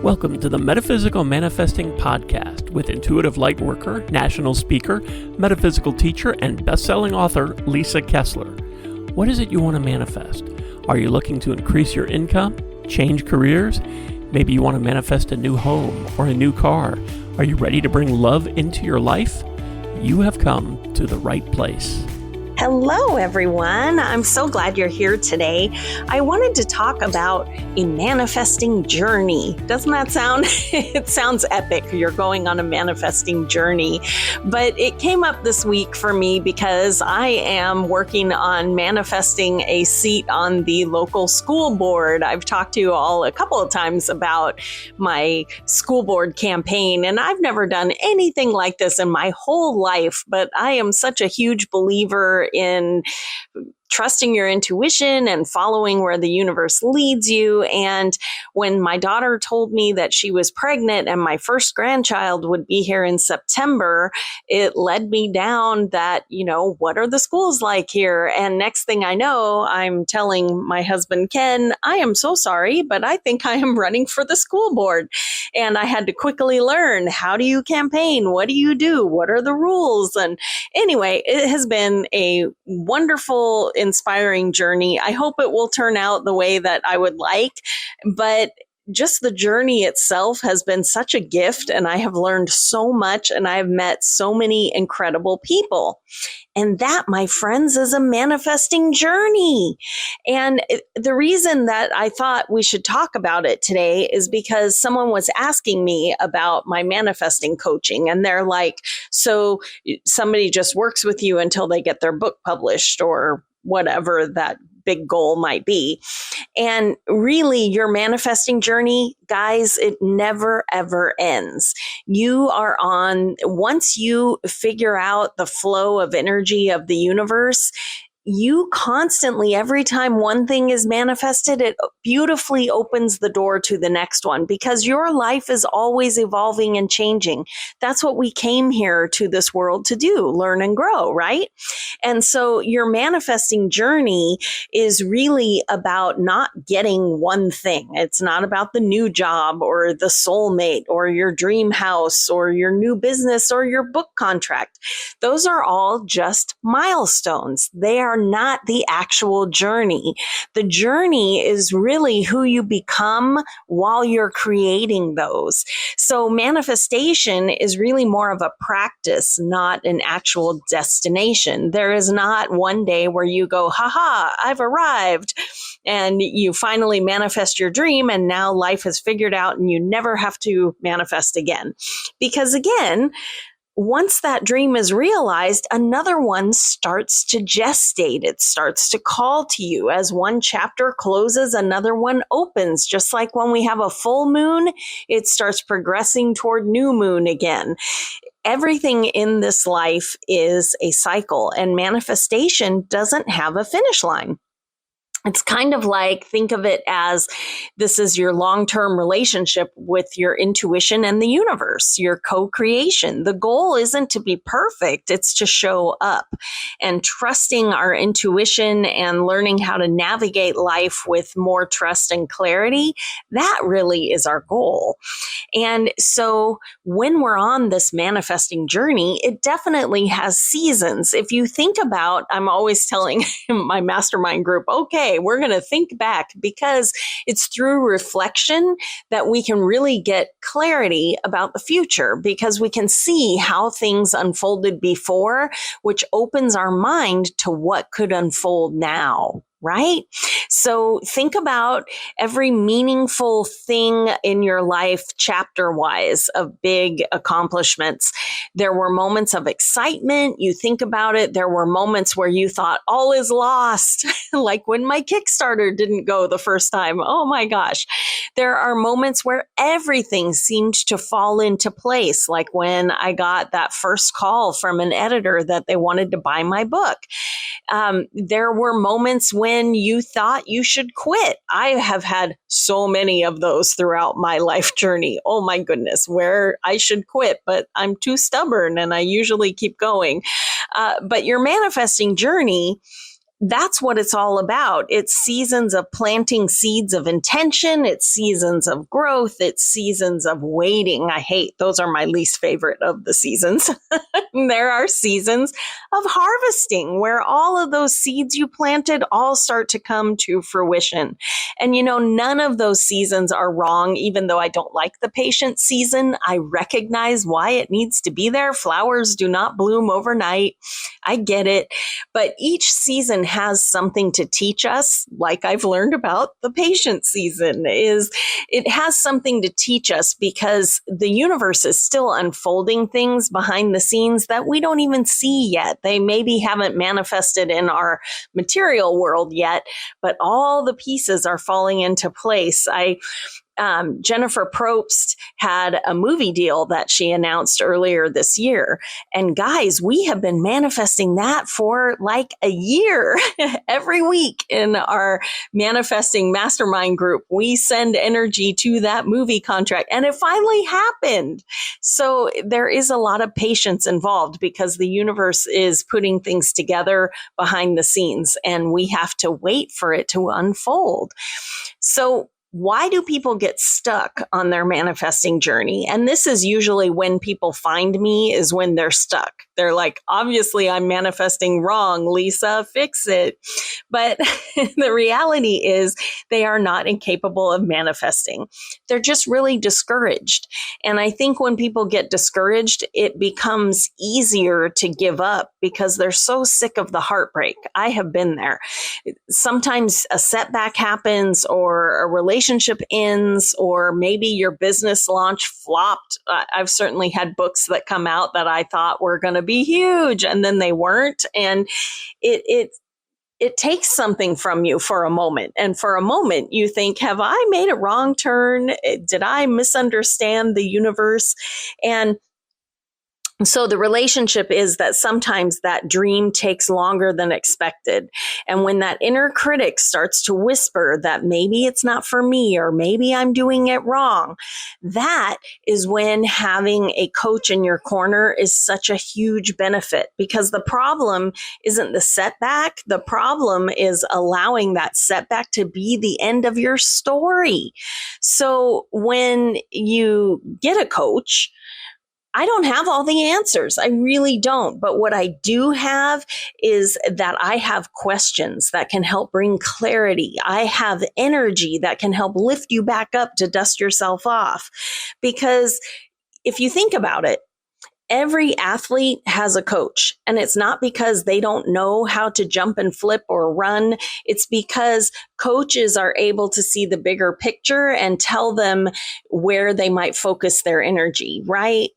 Welcome to the Metaphysical Manifesting Podcast with intuitive lightworker, national speaker, metaphysical teacher, and best-selling author Lisa Kessler. What is it you want to manifest? Are you looking to increase your income, change careers? Maybe you want to manifest a new home or a new car. Are you ready to bring love into your life? You have come to the right place. Hello, everyone. I'm so glad you're here today. I wanted to talk about a manifesting journey. Doesn't that sound? It sounds epic. You're going on a manifesting journey. But it came up this week for me because I am working on manifesting a seat on the local school board. I've talked to you all a couple of times about my school board campaign, and I've never done anything like this in my whole life, but I am such a huge believer in trusting your intuition and following where the universe leads you. And when my daughter told me that she was pregnant and my first grandchild would be here in September, it led me down that, what are the schools like here? And next thing I know, I'm telling my husband, Ken, I am so sorry, but I think I am running for the school board. And I had to quickly learn, how do you campaign? What do you do? What are the rules? And anyway, it has been a wonderful, inspiring journey. I hope it will turn out the way that I would like, but just the journey itself has been such a gift, and I have learned so much, and I have met so many incredible people. And that, my friends, is a manifesting journey. And the reason that I thought we should talk about it today is because someone was asking me about my manifesting coaching. And they're like, so somebody just works with you until they get their book published or whatever that big goal might be. And really, your manifesting journey, guys, it never, ever ends. Once you figure out the flow of energy of the universe, you constantly, every time one thing is manifested, it beautifully opens the door to the next one because your life is always evolving and changing. That's what we came here to this world to do, learn and grow, right? And so your manifesting journey is really about not getting one thing. It's not about the new job or the soulmate or your dream house or your new business or your book contract. Those are all just milestones. They are not the actual journey. The journey is really who you become while you're creating those. So manifestation is really more of a practice, not an actual destination. There is not one day where you go, I've arrived, and you finally manifest your dream, and now life has figured out and you never have to manifest again. Because again, once that dream is realized, another one starts to gestate. It starts to call to you. As one chapter closes, another one opens. Just like when we have a full moon, it starts progressing toward new moon again. Everything in this life is a cycle, and manifestation doesn't have a finish line. It's kind of like, think of it as this is your long-term relationship with your intuition and the universe, your co-creation. The goal isn't to be perfect, it's to show up. And trusting our intuition and learning how to navigate life with more trust and clarity, that really is our goal. And so when we're on this manifesting journey, it definitely has seasons. If you think about, I'm always telling my mastermind group, okay, we're going to think back because it's through reflection that we can really get clarity about the future because we can see how things unfolded before, which opens our mind to what could unfold now. Right? So think about every meaningful thing in your life, chapter-wise, of big accomplishments. There were moments of excitement. You think about it. There were moments where you thought all is lost, like when my Kickstarter didn't go the first time. Oh my gosh. There are moments where everything seemed to fall into place, like when I got that first call from an editor that they wanted to buy my book. There were moments when you thought you should quit. I have had so many of those throughout my life journey. Oh my goodness, where I should quit, but I'm too stubborn and I usually keep going. But your manifesting journey that's what it's all about. It's seasons of planting seeds of intention. It's seasons of growth. It's seasons of waiting. Those are my least favorite of the seasons. There are seasons of harvesting where all of those seeds you planted all start to come to fruition. And none of those seasons are wrong, even though I don't like the patient season. I recognize why it needs to be there. Flowers do not bloom overnight. I get it. But each season has something to teach us, like I've learned about the patient season, it has something to teach us because the universe is still unfolding things behind the scenes that we don't even see yet. They maybe haven't manifested in our material world yet, but all the pieces are falling into place. Jennifer Probst had a movie deal that she announced earlier this year. And guys, we have been manifesting that for like a year. Every week in our manifesting mastermind group, we send energy to that movie contract, and it finally happened. So there is a lot of patience involved because the universe is putting things together behind the scenes, and we have to wait for it to unfold. So why do people get stuck on their manifesting journey? And this is usually when people find me, is when they're stuck. They're like, obviously I'm manifesting wrong, Lisa, fix it. But the reality is they are not incapable of manifesting. They're just really discouraged. And I think when people get discouraged, it becomes easier to give up because they're so sick of the heartbreak. I have been there. Sometimes a setback happens, or a relationship ends, or maybe your business launch flopped. I've certainly had books that come out that I thought were going to be huge, and then they weren't. And it takes something from you for a moment. And for a moment, you think, have I made a wrong turn? Did I misunderstand the universe? And so the relationship is that sometimes that dream takes longer than expected. And when that inner critic starts to whisper that maybe it's not for me, or maybe I'm doing it wrong, that is when having a coach in your corner is such a huge benefit, because the problem isn't the setback. The problem is allowing that setback to be the end of your story. So when you get a coach, I don't have all the answers. I really don't. But what I do have is that I have questions that can help bring clarity. I have energy that can help lift you back up to dust yourself off. Because if you think about it, every athlete has a coach, and it's not because they don't know how to jump and flip or run. It's because coaches are able to see the bigger picture and tell them where they might focus their energy, right?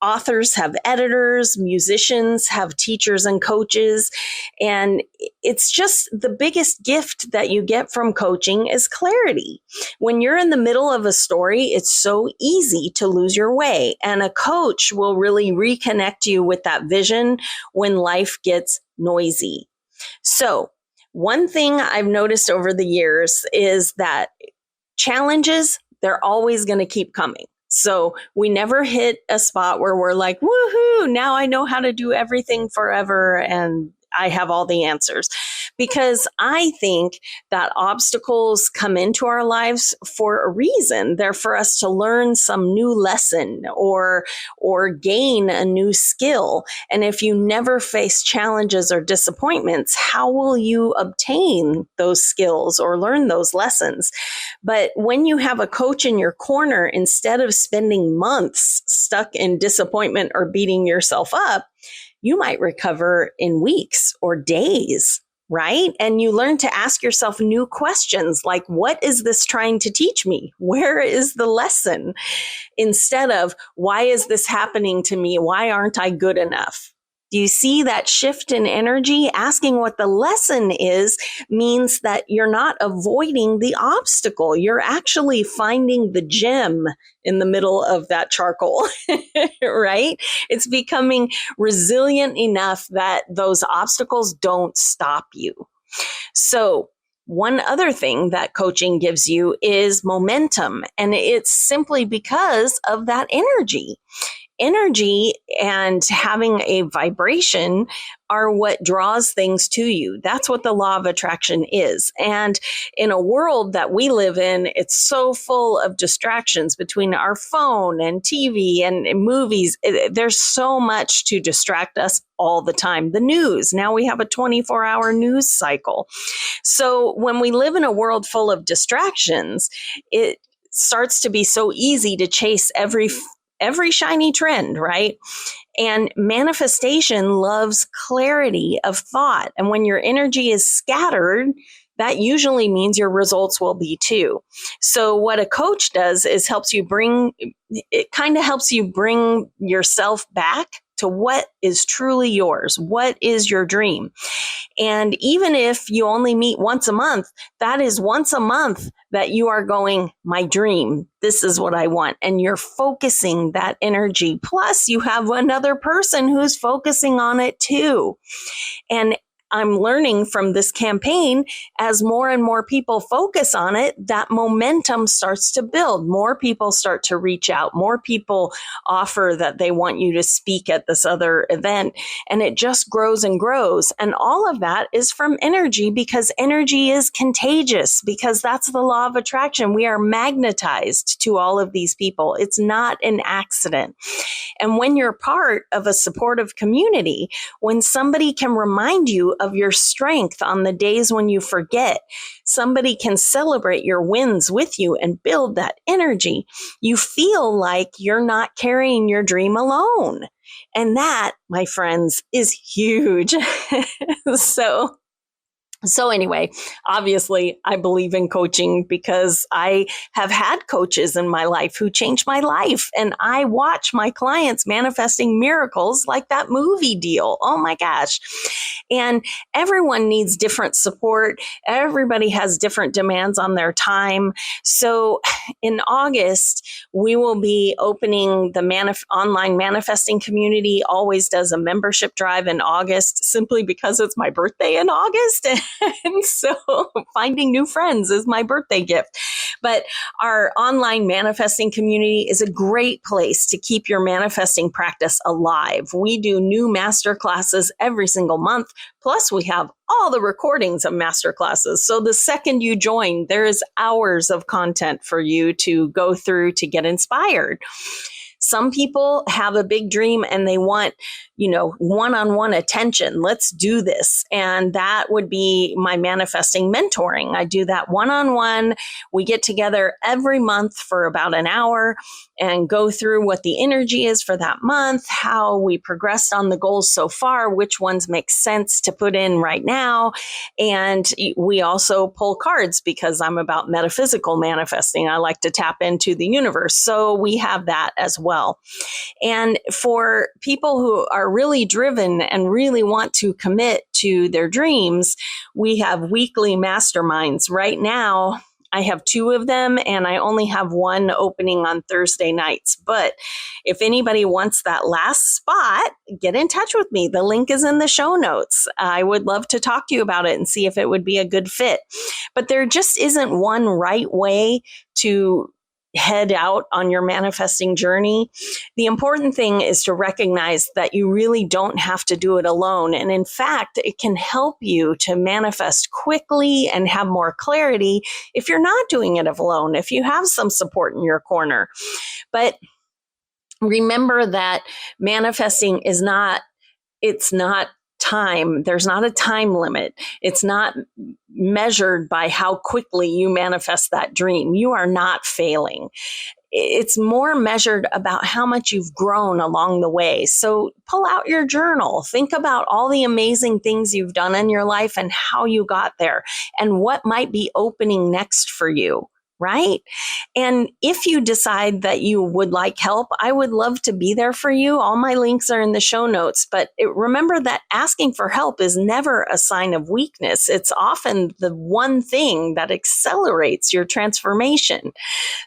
Authors have editors, musicians have teachers and coaches. And it's just the biggest gift that you get from coaching is clarity. When you're in the middle of a story, it's so easy to lose your way. And a coach will really reconnect you with that vision when life gets noisy. So one thing I've noticed over the years is that challenges, they're always going to keep coming. So we never hit a spot where we're like, woohoo, now I know how to do everything forever and I have all the answers. Because I think that obstacles come into our lives for a reason. They're for us to learn some new lesson or gain a new skill. And if you never face challenges or disappointments, how will you obtain those skills or learn those lessons? But when you have a coach in your corner, instead of spending months stuck in disappointment or beating yourself up, you might recover in weeks or days, right? And you learn to ask yourself new questions like, what is this trying to teach me? Where is the lesson? Instead of, why is this happening to me? Why aren't I good enough? Do you see that shift in energy? Asking what the lesson is means that you're not avoiding the obstacle. You're actually finding the gem in the middle of that charcoal, right? It's becoming resilient enough that those obstacles don't stop you. So one other thing that coaching gives you is momentum, and it's simply because of that energy. energy and having a vibration are what draws things to you. That's what the law of attraction is. And in a world that we live in, it's so full of distractions between our phone and TV and movies. There's so much to distract us all the time. The news, now we have a 24-hour news cycle. So when we live in a world full of distractions, it starts to be so easy to chase every shiny trend, right? And manifestation loves clarity of thought. And when your energy is scattered, that usually means your results will be too. So what a coach does is helps you bring yourself back to what is truly yours. What is your dream? And even if you only meet once a month, that is once a month that you are going, my dream, this is what I want. And you're focusing that energy. Plus you have another person who's focusing on it too. And I'm learning from this campaign, as more and more people focus on it, that momentum starts to build. More people start to reach out. More people offer that they want you to speak at this other event. And it just grows and grows. And all of that is from energy, because energy is contagious, because that's the law of attraction. We are magnetized to all of these people. It's not an accident. And when you're part of a supportive community, when somebody can remind you of your strength on the days when you forget, somebody can celebrate your wins with you and build that energy, you feel like you're not carrying your dream alone. And that, my friends, is huge. So anyway, obviously, I believe in coaching because I have had coaches in my life who changed my life. And I watch my clients manifesting miracles like that movie deal. Oh my gosh. And everyone needs different support. Everybody has different demands on their time. So in August, we will be opening the online manifesting community. Always does a membership drive in August, simply because it's my birthday in August. And so finding new friends is my birthday gift. But our online manifesting community is a great place to keep your manifesting practice alive. We do new master classes every single month. Plus, we have all the recordings of master classes. So the second you join, there is hours of content for you to go through to get inspired. Some people have a big dream and they want, one-on-one attention. Let's do this. And that would be my manifesting mentoring. I do that one-on-one. We get together every month for about an hour and go through what the energy is for that month, how we progressed on the goals so far, which ones make sense to put in right now. And we also pull cards because I'm about metaphysical manifesting. I like to tap into the universe. So we have that as well. And for people who are really driven and really want to commit to their dreams, we have weekly masterminds. Right now, I have 2 of them, and I only have one opening on Thursday nights. But if anybody wants that last spot, get in touch with me. The link is in the show notes. I would love to talk to you about it and see if it would be a good fit. But there just isn't one right way to head out on your manifesting journey. The important thing is to recognize that you really don't have to do it alone. And in fact, it can help you to manifest quickly and have more clarity if you're not doing it alone, if you have some support in your corner. But remember that manifesting is it's not time. There's not a time limit. It's not measured by how quickly you manifest that dream. You are not failing. It's more measured about how much you've grown along the way. So pull out your journal. Think about all the amazing things you've done in your life and how you got there and what might be opening next for you. Right? And if you decide that you would like help, I would love to be there for you. All my links are in the show notes. But remember that asking for help is never a sign of weakness. It's often the one thing that accelerates your transformation.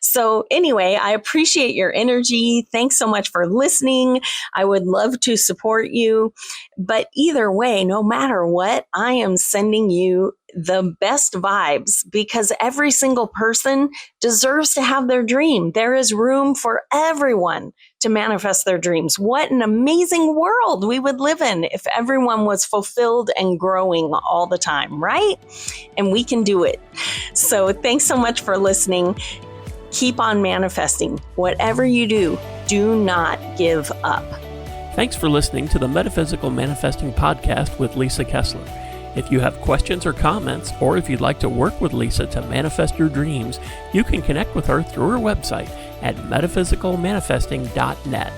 So anyway, I appreciate your energy. Thanks so much for listening. I would love to support you. But either way, no matter what, I am sending you the best vibes, because every single person deserves to have their dream. There is room for everyone to manifest their dreams. What an amazing world we would live in if everyone was fulfilled and growing all the time, right? And we can do it. So thanks so much for listening. Keep on manifesting. Whatever you do, do not give up. Thanks for listening to the Metaphysical Manifesting Podcast with Lisa Kessler. If you have questions or comments, or if you'd like to work with Lisa to manifest your dreams, you can connect with her through her website at metaphysicalmanifesting.net.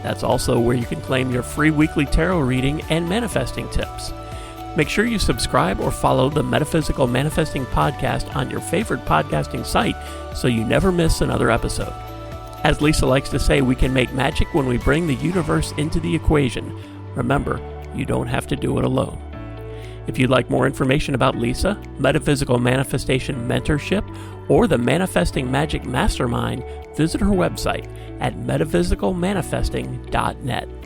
That's also where you can claim your free weekly tarot reading and manifesting tips. Make sure you subscribe or follow the Metaphysical Manifesting Podcast on your favorite podcasting site so you never miss another episode. As Lisa likes to say, we can make magic when we bring the universe into the equation. Remember, you don't have to do it alone. If you'd like more information about Lisa, Metaphysical Manifestation Mentorship, or the Manifesting Magic Mastermind, visit her website at metaphysicalmanifesting.net.